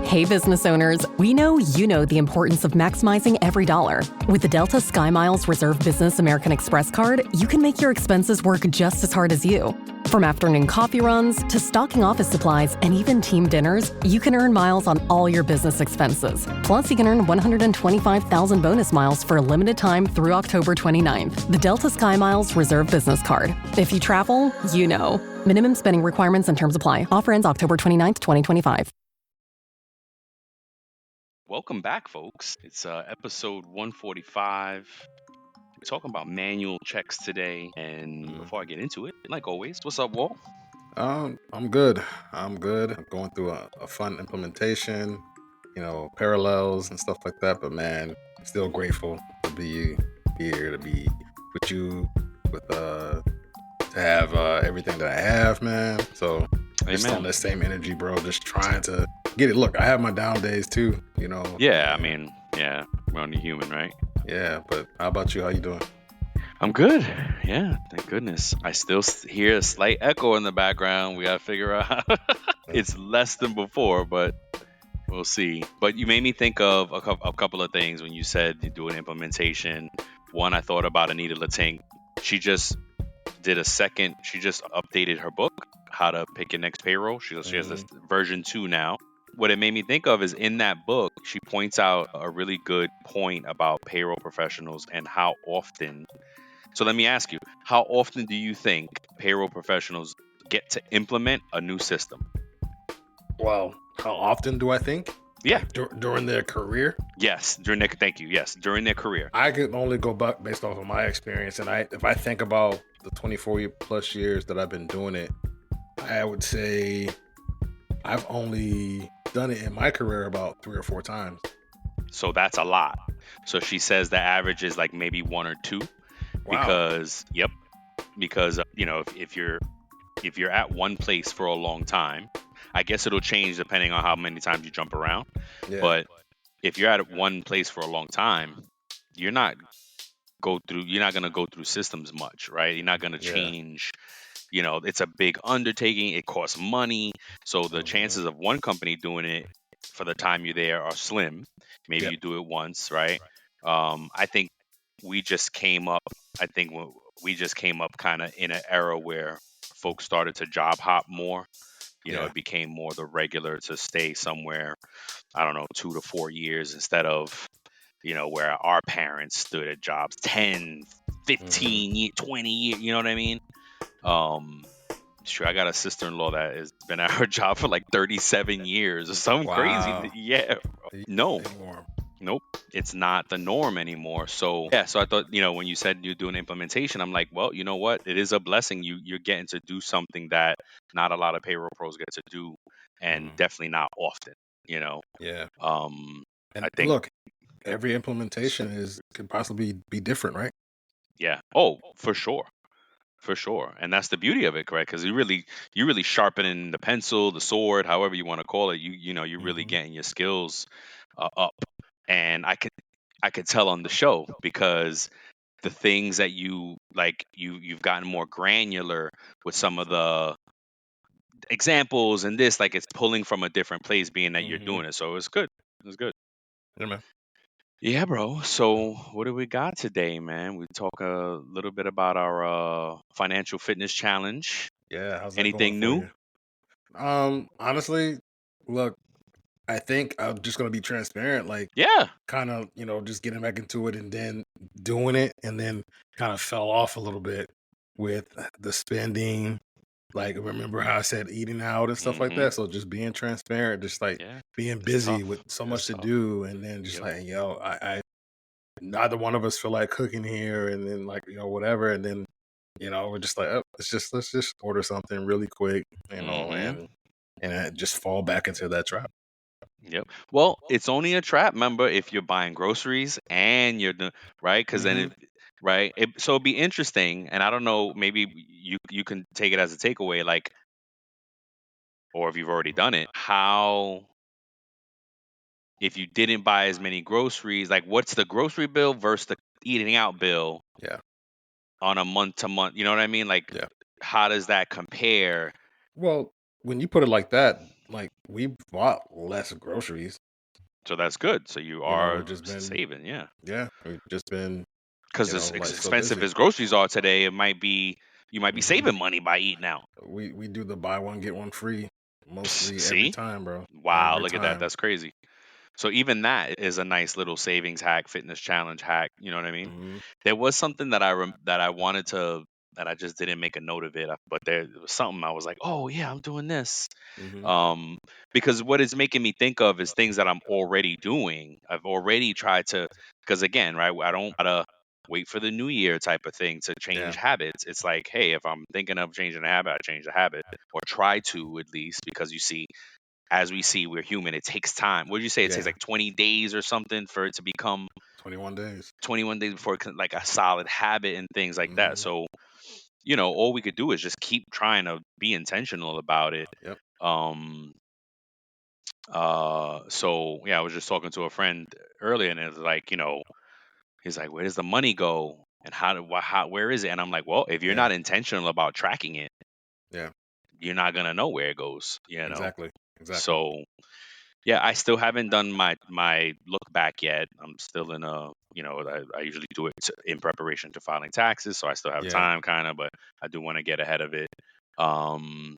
Hey, business owners, we know you know the importance of maximizing every dollar. With the Delta SkyMiles Reserve Business American Express card, you can make your expenses work just as hard as you. From afternoon coffee runs to stocking office supplies and even team dinners, you can earn miles on all your business expenses. Plus, you can earn 125,000 bonus miles for a limited time through October 29th. The Delta SkyMiles Reserve Business Card. If you travel, you know. Minimum spending requirements and terms apply. Offer ends October 29th, 2025. Welcome back, folks. It's episode 145. We're talking about manual checks today. And before I get into it, like always, what's up, Walt? I'm good. I'm going through a fun implementation, parallels and stuff like that. But man, still grateful to be here, to be with you, to have everything that I have, man. So just on that same energy, bro. Just trying to get it. Look, I have my down days too, Yeah, I mean, yeah, we're only human, right? Yeah, but how about you? How you doing? I'm good. Yeah, thank goodness. I still hear a slight echo in the background. We got to figure out. It's less than before, but we'll see. But you made me think of a couple of things when you said you do an implementation. One, I thought about Anita Latink. She just updated her book, How to Pick Your Next Payroll. She has this version 2 now. What it made me think of is in that book, she points out a really good point about payroll professionals and how often. So let me ask you, how often do you think payroll professionals get to implement a new system? Well, how often do I think? Yeah. Like during their career? Yes, thank you. Yes, during their career. I could only go back based off of my experience. And if I think about the 24 plus years that I've been doing it, I would say I've only done it in my career about 3 or 4 times. So that's a lot. So she says the average is like maybe 1 or 2. Wow. Because if you're at one place for a long time, I guess it'll change depending on how many times you jump around. Yeah. But if you're at one place for a long time, you're not going to go through systems much, right? You're not going to change. It's a big undertaking. It costs money. So the chances of one company doing it for the time you're there are slim. Maybe you do it once, right? I think we just came up kind of in an era where folks started to job hop more. It became more the regular to stay somewhere, I don't know, 2 to 4 years instead of, where our parents stood at jobs 10, 15, 20 years, you know what I mean? Sure, I got a sister-in-law that has been at her job for like 37 years or something crazy. Yeah. No. Nope, it's not the norm anymore. So I thought, when you said you're doing implementation, I'm like, well, you know what? It is a blessing. You're getting to do something that not a lot of payroll pros get to do, and definitely not often. Yeah. And I think look, every implementation could possibly be different, right? Yeah. Oh, for sure. For sure. And that's the beauty of it, correct? Because you're really sharpening the pencil, the sword, however you want to call it. You're really getting your skills up. And I could tell on the show because the things that you've gotten more granular with some of the examples and this, like it's pulling from a different place, being that you're doing it. So it's good. It's good. Yeah, man. Yeah, bro. So what do we got today, man? We talk a little bit about our financial fitness challenge. Yeah. How's that Anything going new? for you? Honestly, look, I think I'm just gonna be transparent, like kind of, just getting back into it and then doing it, and then kind of fell off a little bit with the spending. Like, remember how I said eating out and stuff like that? So just being transparent, just like being busy with so much to do, and then just like, I neither one of us feel like cooking here, and then like, whatever, and then we're just like, oh, let's just order something really quick, and just fall back into that trap. Yep. Well, it's only a trap, remember, if you're buying groceries and you're right, because then so it'd be interesting, and I don't know, maybe you can take it as a takeaway, like, or if you've already done it, how if you didn't buy as many groceries, like what's the grocery bill versus the eating out bill? Yeah. On a month to month, you know what I mean? Like, how does that compare? Well, when you put it like that, like we bought less groceries. So that's good. So you are We've just been saving, yeah, we've just been because as so expensive busy. as groceries are today, you might be hmm saving money by eating out. We do the buy one get one free mostly every See? time, bro. Wow, Every look at that. time. That's crazy. So even that is a nice little savings hack, fitness challenge hack. You know what I mean? hmm There was something that I wanted to that I just didn't make a note of it, but there was something I was like, oh yeah, I'm doing this. hmm Um, because what it's making me think of is things that I'm already doing. I've already tried to, because again, right, I don't gotta wait for the new year type of thing to change Yeah. habits. It's like, hey, if I'm thinking of changing a habit, I change the habit or try to at least, because you see, as we see, we're human. It takes time. What did you say? It takes Yeah. like 20 days or something for it to become 21 days. 21 days before it like a solid habit and things like that. hmm So, all we could do is just keep trying to be intentional about it. Yep. Um, so yeah, I was just talking to a friend earlier, and it's like, he's like, where does the money go? And where is it? And I'm like, well, if you're Yeah. not intentional about tracking it, Yeah. you're not gonna know where it goes. Exactly. Exactly. So yeah, I still haven't done my look back yet. I'm still in I usually do it in preparation to filing taxes, so I still have Yeah. time, kind of, but I do want to get ahead of it. Um,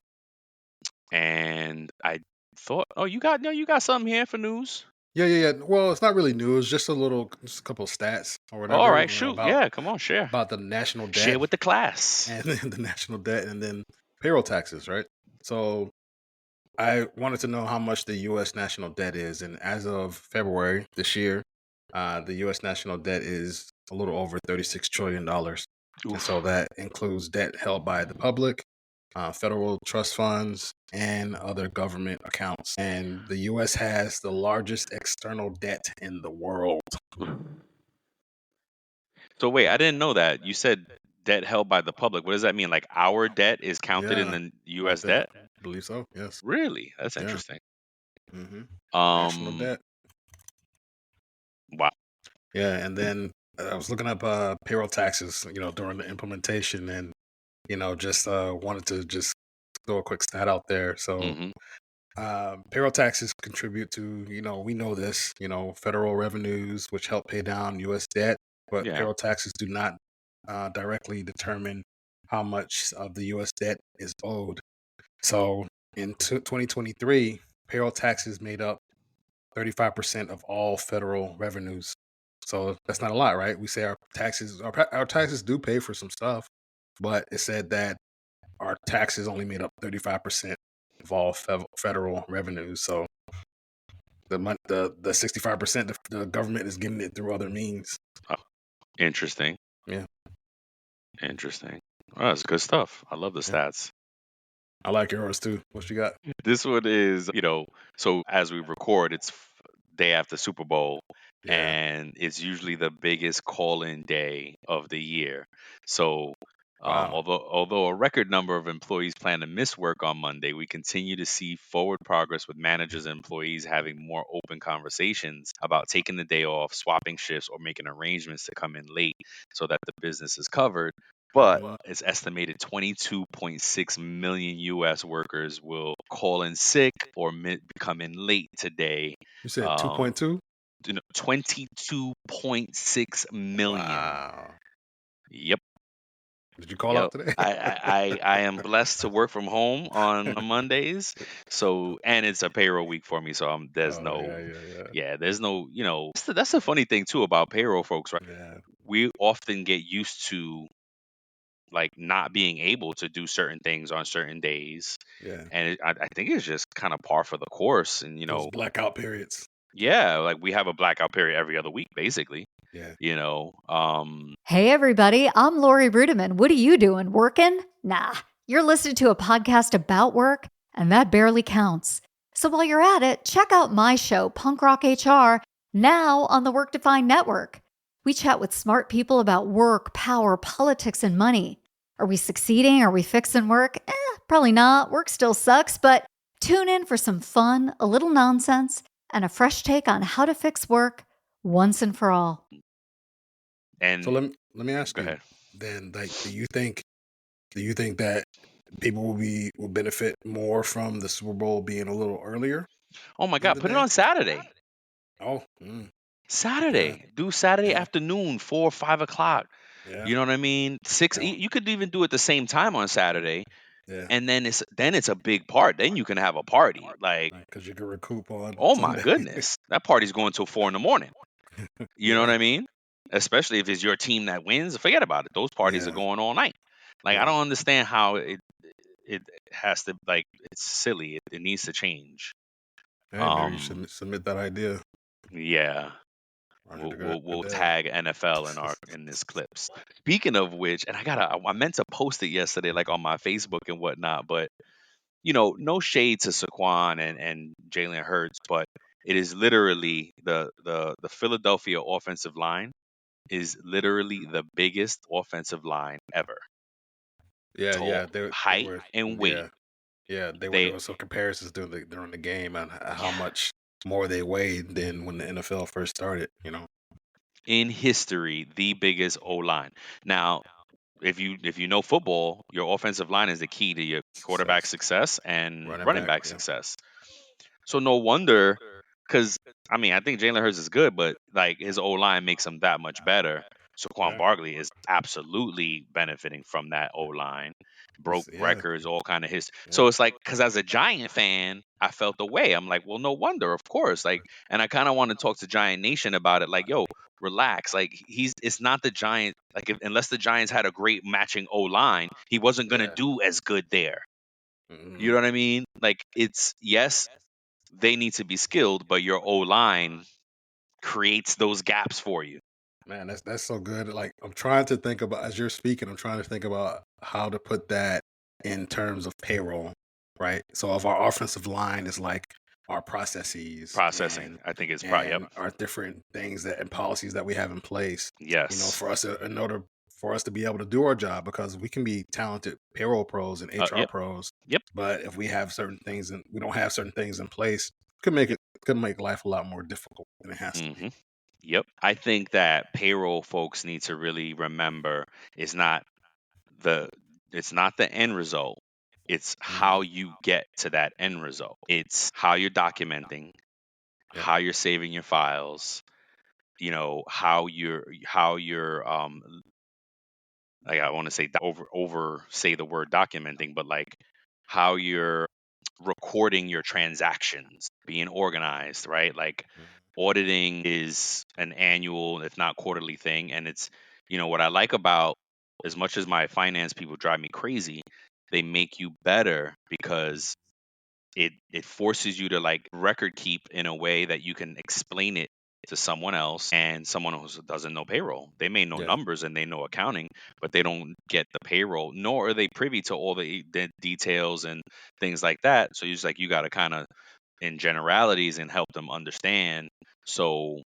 and I thought, oh, you got something here for news. Yeah, yeah, yeah. Well, it's not really news, just a couple of stats or Oh, all whatever, right, shoot, yeah, come on, share, about the national share debt with the class. and then the national debt and then payroll taxes, right? So I wanted to know how much the U.S. national debt is, and as of February this year, the U.S. national debt is a little over $36 trillion, and so Oof. that includes debt held by the public, federal trust funds, and other government accounts. And the U.S. has the largest external debt in the world. So wait, I didn't know that. You said debt held by the public. What does that mean? Like our debt is counted in Yeah, the like U.S. that. debt? I believe so. Yes. Really? That's Yeah. interesting. hmm National Um, debt. wow. Yeah, and then I was looking up payroll taxes, during the implementation, and just wanted to just throw a quick stat out there. So, Hmm. payroll taxes contribute to, we know this, federal revenues, which help pay down U.S. debt, but Yeah. payroll taxes do not directly determine how much of the U.S. debt is owed. So, in 2023, payroll taxes made up 35% of all federal revenues. So that's not a lot, right? We say our taxes do pay for some stuff, but it said that our taxes only made up 35% of all federal revenues. So the 65%, the government is getting it through other means. Oh, interesting. Yeah, Interesting. Oh, that's good stuff. I love the yeah. stats. I like yours too. What you got? This one is, so as we record, it's day after Super Bowl, Yeah. and it's usually the biggest call-in day of the year. So, Wow. although a record number of employees plan to miss work on Monday, we continue to see forward progress with managers and employees having more open conversations about taking the day off, swapping shifts, or making arrangements to come in late so that the business is covered. But hmm it's estimated 22.6 million U.S. workers will call in sick or come in late today. You said Um, 2.2. 22.6 million. Wow. Yep. Did you call Yep. out today? I am blessed to work from home on Mondays. So, and it's a payroll week for me. So there's Oh yeah, no, yeah, yeah, yeah, there's no, that's the funny thing too about payroll folks, right? yeah, We often get used to like not being able to do certain things on certain days, yeah. and I think it's just kind of par for the course. And Those blackout periods. yeah, like we have a blackout period every other week, basically. Yeah. You know, um, Hey, everybody, I'm Lori Rudiman. What are you doing? Working? Nah, you're listening to a podcast about work, and that barely counts. So while you're at it, check out my show, Punk Rock HR, now on the Work Defined Network. We chat with smart people about work, power, politics, and money. Are we succeeding? Are we fixing work? Probably not. Work still sucks, but tune in for some fun, a little nonsense, and a fresh take on how to fix work once and for all. So and let me ask go you ahead. then, like, do you think that people will benefit more from the Super Bowl being a little earlier Oh my in God, the put it day. on Saturday. Oh, yeah, Saturday. Do Saturday yeah, afternoon, 4 or 5 o'clock. yeah, You know what I mean? yeah, You could even do it the same time on Saturday, yeah. and then it's a big part. Then you can have a party. Like, Because you can recoup on oh my Sunday. goodness, that party's going till 4 in the morning. You know what Yeah, I mean? Especially if it's your team that wins. Forget about it. Those parties are yeah, going all night. Like, I yeah. don't understand how it has to, like, it's silly. It needs to change. Hey, maybe you Um, should submit that idea. yeah. Roger We'll Goodell. tag NFL in this clips. Speaking of which, and I meant to post it yesterday, like on my Facebook and whatnot, but no shade to Saquon and Jalen Hurts, but it is literally the Philadelphia offensive line is literally the biggest offensive line ever. Yeah, Tall, yeah. They height, were and weight. yeah, yeah. They were They doing some comparisons during the game on how Yeah. much more they weighed than when the NFL first started. In history, the biggest O line. Now, if you know football, your offensive line is the key to your quarterback Success. success and Running running back. back Yeah, success. So no wonder, because I think Jalen Hurts is good, but like his O line makes him that much better. Saquon yeah, Barkley is absolutely benefiting from that O line, broke yeah, records, all kind of his. yeah, So it's like, because as a Giant fan, I felt the way. I'm like, well, no wonder, of course. Like, and I kind of want to talk to Giant Nation about it. Like, yo, relax. Like, it's not the Giant. Like, unless the Giants had a great matching O line, he wasn't gonna yeah. do as good there. You Hmm. know what I mean? Like, it's yes, they need to be skilled, but your O line creates those gaps for you. Man, that's so good. Like I'm trying to think about as you're speaking, I'm trying to think about how to put that in terms of payroll, right? So if our offensive line is like our processes Processing, I think it's probably yep. and our different things that and policies that we have in place, Yes. for us in order for us to be able to do our job, because we can be talented payroll pros and HR Yep. pros, Yep. but if we have certain things and we don't have certain things in place, could make life a lot more difficult than it has to be. hmm Yep. I think that payroll folks need to really remember it's not the end result. It's how Mhm. you get to that end result. It's how you're documenting, Yep. how you're saving your files, how you're like, I want to say over say the word documenting, but like how you're recording your transactions, being organized, right? Like, Mhm. auditing is an annual, if not quarterly thing. And it's, what I like about, as much as my finance people drive me crazy, they make you better because it forces you to like record keep in a way that you can explain it to someone else, and someone who doesn't know payroll. They may know Yeah. numbers and they know accounting, but they don't get the payroll, nor are they privy to all the details and things like that. So it's like you got to kind of in generalities and help them understand. So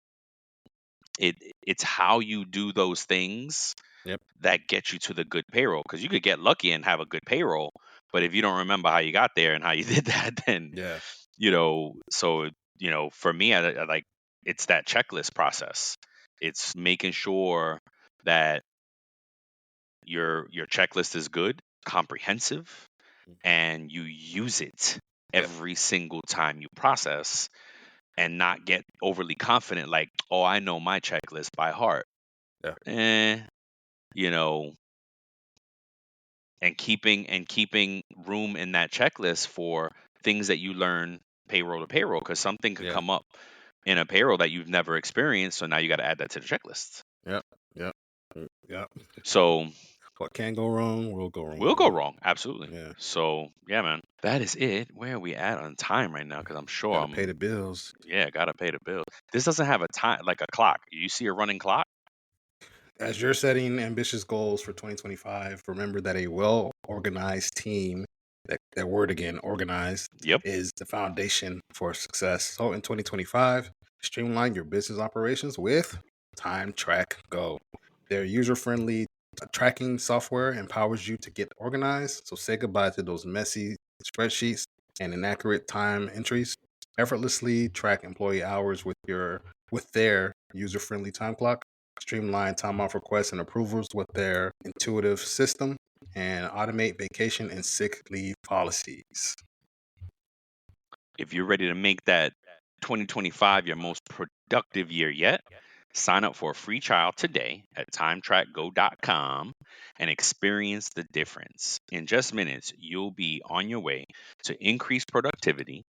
it it's how you do those things Yep. that get you to the good payroll, because you could get lucky and have a good payroll, but if you don't remember how you got there and how you did that, then Yeah. so for me, I like, it's that checklist process. It's making sure that your checklist is good, comprehensive, and you use it Yep. every single time you process, and not get overly confident like, oh, I know my checklist by heart. Yeah. eh, you know and keeping room in that checklist for things that you learn payroll to payroll, because something could Yeah. come up in a payroll that you've never experienced, so now you got to add that to the checklist. Yep. Yep. Yep. So What can go wrong will go we'll go wrong. wrong, absolutely. Yeah. So yeah, man, that is it. Where are we at on time right now? Because I'm sure Got to pay the bills. gotta pay the bill. This doesn't have a time, like a clock. You see a running clock? As you're setting ambitious goals for 2025, remember that a well organized team, that word again, organized, Yep. is the foundation for success. So in 2025, streamline your business operations with Time Track Go. Their user friendly tracking software empowers you to get organized. So say goodbye to those messy spreadsheets and inaccurate time entries. Effortlessly track employee hours with their user friendly time clock. Streamline time off requests and approvals with their intuitive system. and automate vacation and sick leave policies. If you're ready to make that 2025 your most productive year yet, sign up for a free trial today at timetrackgo.com and experience the difference. In just minutes, you'll be on your way to increased productivity,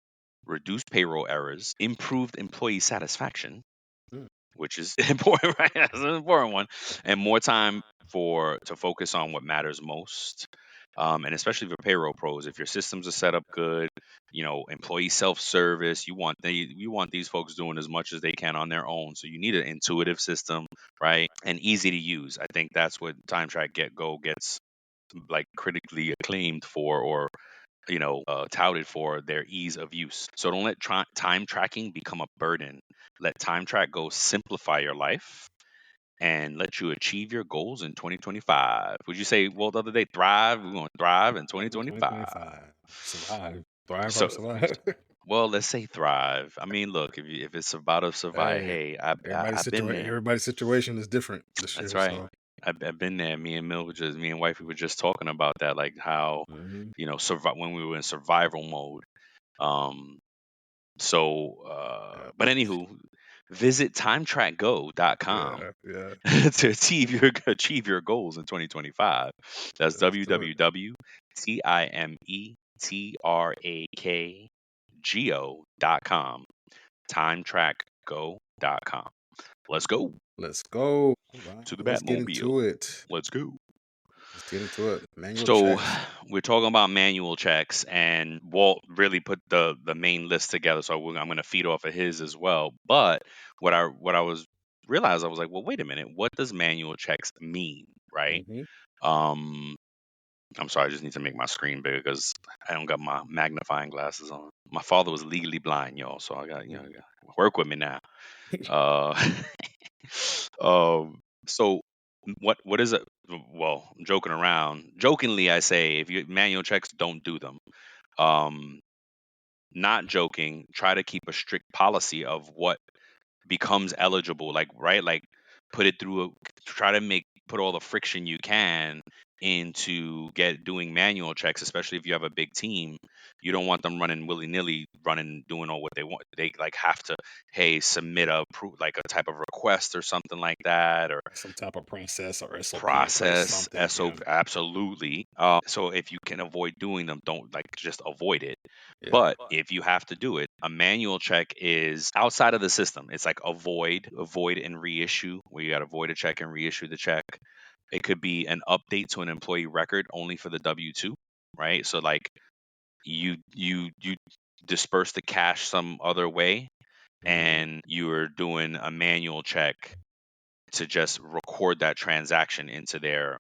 reduced payroll errors, improved employee satisfaction, which is important, right? That's an important one, and more time to focus on what matters most. And especially for payroll pros, if your systems are set up good, employee self-service, you want these folks doing as much as they can on their own. So you need an intuitive system, right, and easy to use. I think that's what TimeTrack Go gets like critically acclaimed for, or touted for their ease of use. So don't let time tracking become a burden. Let TimeTrack Go simplify your life and let you achieve your goals in 2025. Would you say, well, the other day, thrive? We're going to thrive in 2025. Survive. Thrive So, or survive. well, let's say thrive. I mean, look, if it's about to survive, hey, I've been there. Everybody's situation is different this year. That's right. So. I've been there. Me and wife, we were just talking about that, like how, when we were in survival mode. But anywho, visit timetrackgo.com to achieve your goals in 2025. That's www.timetrackgo.com. Timetrackgo.com. Let's go. Let's go. Right. To the Let's get Batmobile. into it. Let's go. Let's get into it. Manual So checks. we're talking about manual checks, and Walt really put the main list together. So I'm going to feed off of his as well. But what I realized, I was like, well, wait a minute. What does manual checks mean, right? I'm sorry, I just need to make my screen bigger because I don't got my magnifying glasses on. My father was legally blind, y'all, so I got work with me now. So what is it? Well, I'm joking around. Jokingly, I say if you manual checks, don't do them. Not joking. Try to keep a strict policy of what becomes eligible. Like put it through. Try to put all the friction you can into doing manual checks, especially if you have a big team. You don't want them running willy-nilly, doing all what they want. They have to, hey, submit a type of request or something like that, or some type of process or SOP. SOP, absolutely. So if you can avoid doing them, don't just avoid it. Yeah. But if you have to do it, a manual check is outside of the system. It's like avoid and reissue, where you got to void a check and reissue the check. It could be an update to an employee record only for the W-2, right? So you disperse the cash some other way, and you're doing a manual check to just record that transaction into their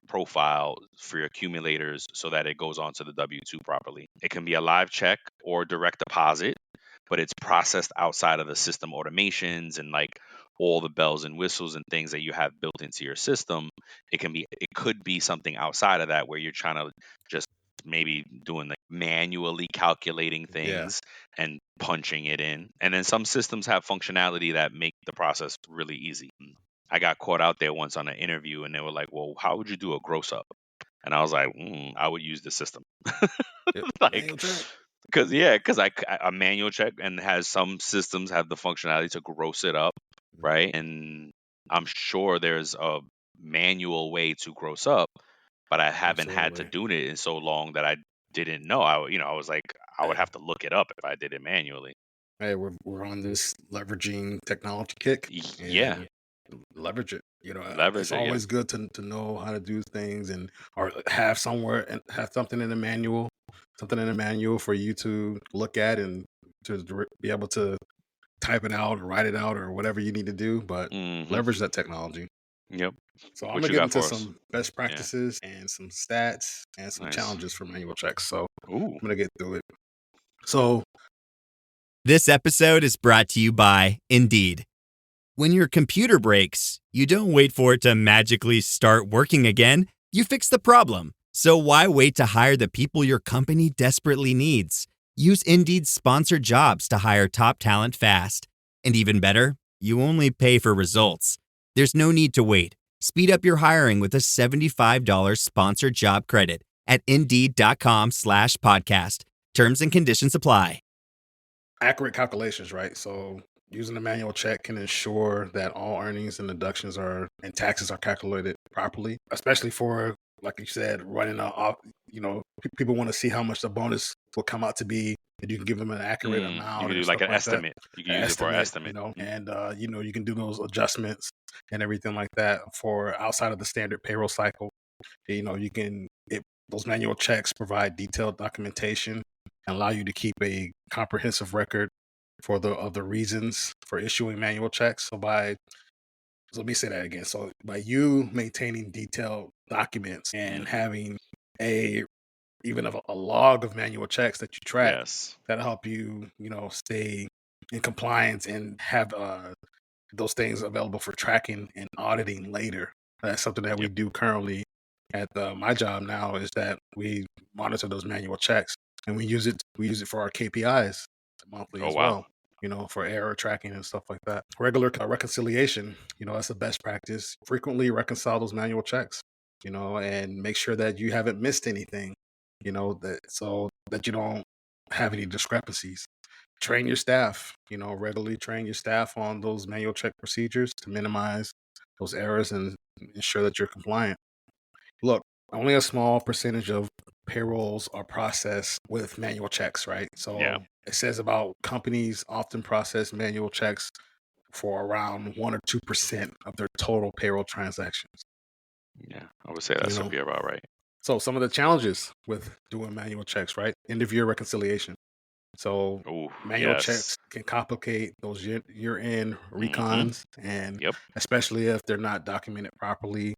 profile for your accumulators so that it goes onto the W-2 properly. It can be a live check or direct deposit, but it's processed outside of the system automations and all the bells and whistles and things that you have built into your system. It could be something outside of that where you're trying to just maybe doing manually calculating things and punching it in. And then some systems have functionality that make the process really easy. I got caught out there once on an interview, and they were like, well, how would you do a gross up? And I was like, I would use the system. Because a manual check, and some systems have the functionality to gross it up, right? And I'm sure there's a manual way to gross up, but I haven't had to do it in so long that I didn't know. I was like, I would have to look it up if I did it manually. Hey, we're on this leveraging technology kick. Yeah. Leverage it. It's always good to know how to do things or have something in the manual, for you to look at and to be able to type it out or write it out or whatever you need to do. But leverage that technology. Yep. So I'm gonna get into some best practices and some stats and some challenges for manual checks. So I'm gonna get through it. So this episode is brought to you by Indeed. When your computer breaks, you don't wait for it to magically start working again. You fix the problem. So why wait to hire the people your company desperately needs? Use Indeed's sponsored jobs to hire top talent fast. And even better, you only pay for results. There's no need to wait. Speed up your hiring with a $75 sponsored job credit at Indeed.com/podcast. Terms and conditions apply. Accurate calculations, right? So using a manual check can ensure that all earnings and deductions and taxes are calculated properly, especially for, like you said, running people want to see how much the bonus will come out to be, and you can give them an accurate You amount can and do like stuff an like that. estimate. You can An use it for an estimate, estimate. and you can do those adjustments and everything like that for outside of the standard payroll cycle. Those manual checks provide detailed documentation and allow you to keep a comprehensive record of the reasons for issuing manual checks. So let me say that again. So by you maintaining detailed documents and having even a log of manual checks that you track, Yes. that'll help you, stay in compliance and have those things available for tracking and auditing later. That's something that we do currently at my job now, is that we monitor those manual checks, and we use it for our KPIs monthly as well, for error tracking and stuff like that. Regular reconciliation, that's the best practice. Frequently reconcile those manual checks, and make sure that you haven't missed anything, so that you don't have any discrepancies. Train your staff, regularly train your staff on those manual check procedures to minimize those errors and ensure that you're compliant. Look, only a small percentage of payrolls are processed with manual checks, right? So it says about companies often process manual checks for around 1 or 2% of their total payroll transactions. Yeah, I would say that should be about right. So some of the challenges with doing manual checks, right? End of year reconciliation. So manual checks can complicate those year-end recons, and especially if they're not documented properly,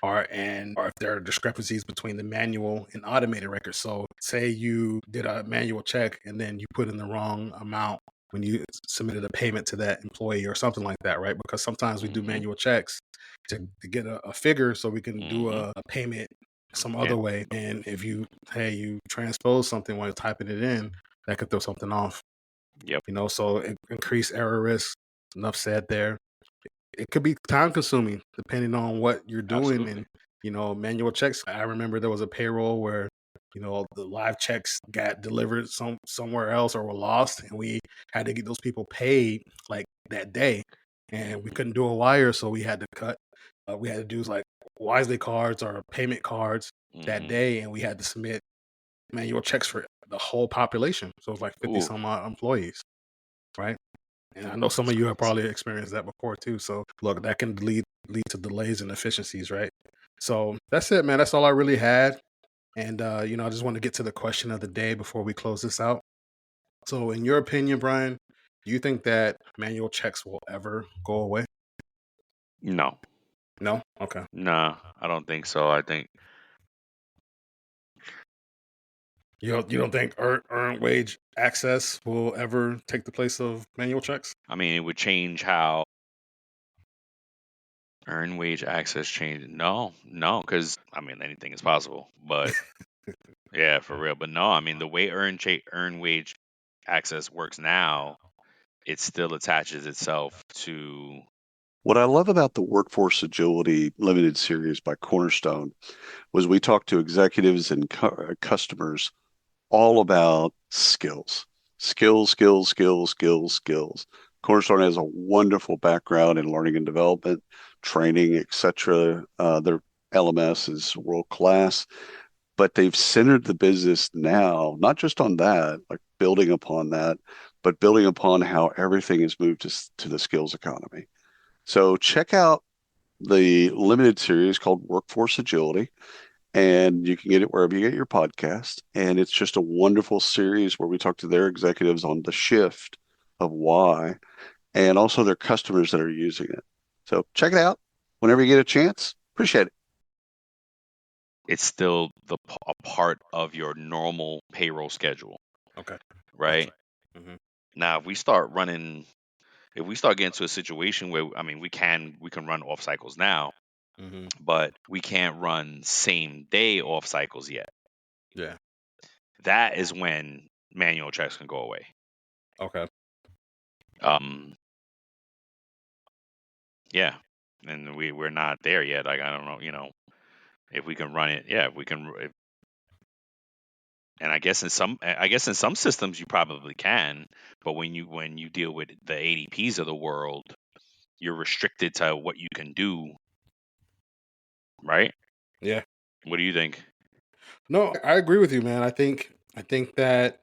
or if there are discrepancies between the manual and automated records. So say you did a manual check and then you put in the wrong amount when you submitted a payment to that employee or something like that, right? Because sometimes we do manual checks to get a figure so we can do a payment some other way. And if you transpose something while you're typing it in, that could throw something off. So increased error risk. Enough said there. It could be time consuming depending on what you're doing. Absolutely. And manual checks. I remember there was a payroll where the live checks got delivered somewhere else or were lost, and we had to get those people paid like that day, and we couldn't do a wire, so we had to cut. We had to do like Wisely cards or payment cards that day, and we had to submit manual checks for the whole population. So it's like 50 some odd employees, right? And I know some of you have probably experienced that before too. So look, that can lead to delays and efficiencies, right? So that's it, man. That's all I really had. And I just want to get to the question of the day before we close this out. So in your opinion, Brian, do you think that manual checks will ever go away? No. No? Okay. Nah, I don't think so. I think You don't think earned wage access will ever take the place of manual checks? I mean, it would change how earned wage access changed. No, because I mean anything is possible. But yeah, for real. But no, I mean the way earned wage access works now, it still attaches itself to. What I love about the Workforce Agility Limited Series by Cornerstone was we talked to executives and customers all about skills. Cornerstone has a wonderful background in learning and development, training, etc. Their LMS is world class, but they've centered the business now, not just on that, like building upon that, but building upon how everything has moved to the skills economy. So check out the limited series called Workforce Agility, and you can get it wherever you get your podcast. And it's just a wonderful series where we talk to their executives on the shift of why, and also their customers that are using it. So check it out whenever you get a chance. Appreciate it. It's still a part of your normal payroll schedule. Okay. Right? Mm-hmm. Now, if we start getting to a situation where, I mean, we can run off cycles now, but we can't run same day off cycles yet. Yeah. That is when manual checks can go away. Okay. Yeah. and we're not there yet. Like, I don't know, if we can run it. Yeah, if we can. And I guess in some systems you probably can, but when you deal with the ADPs of the world, you're restricted to what you can do, right? Yeah. What do you think? No, I agree with you, man. I think that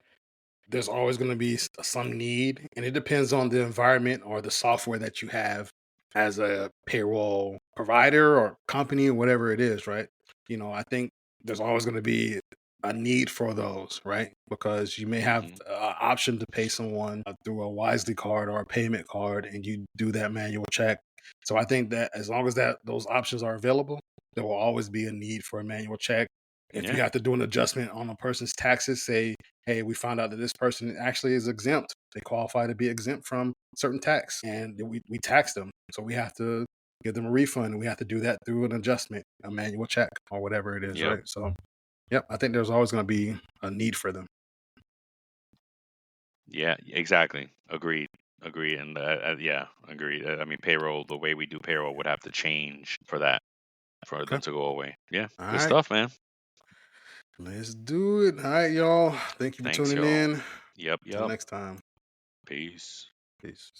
there's always going to be some need, and it depends on the environment or the software that you have as a payroll provider or company or whatever it is, right? I think there's always going to be a need for those, right? Because you may have Mhm. an option to pay someone through a Wisely card or a payment card, and you do that manual check. So I think that as long as those options are available, there will always be a need for a manual check. If you Yeah. have to do an adjustment on a person's taxes, say, hey, we found out that this person actually is exempt. They qualify to be exempt from certain tax, and we tax them. So we have to give them a refund, and we have to do that through an adjustment, a manual check, or whatever it is, Yep. right? So, yep, I think there's always going to be a need for them. Yeah, exactly. Agreed. And yeah, agreed. I mean, payroll, the way we do payroll would have to change for that, for Okay. them to go away. Yeah, All good right. stuff, man. Let's do it. All right, y'all. Thank you for Thanks, tuning y'all. in. Yep. Till next time. Peace. Peace.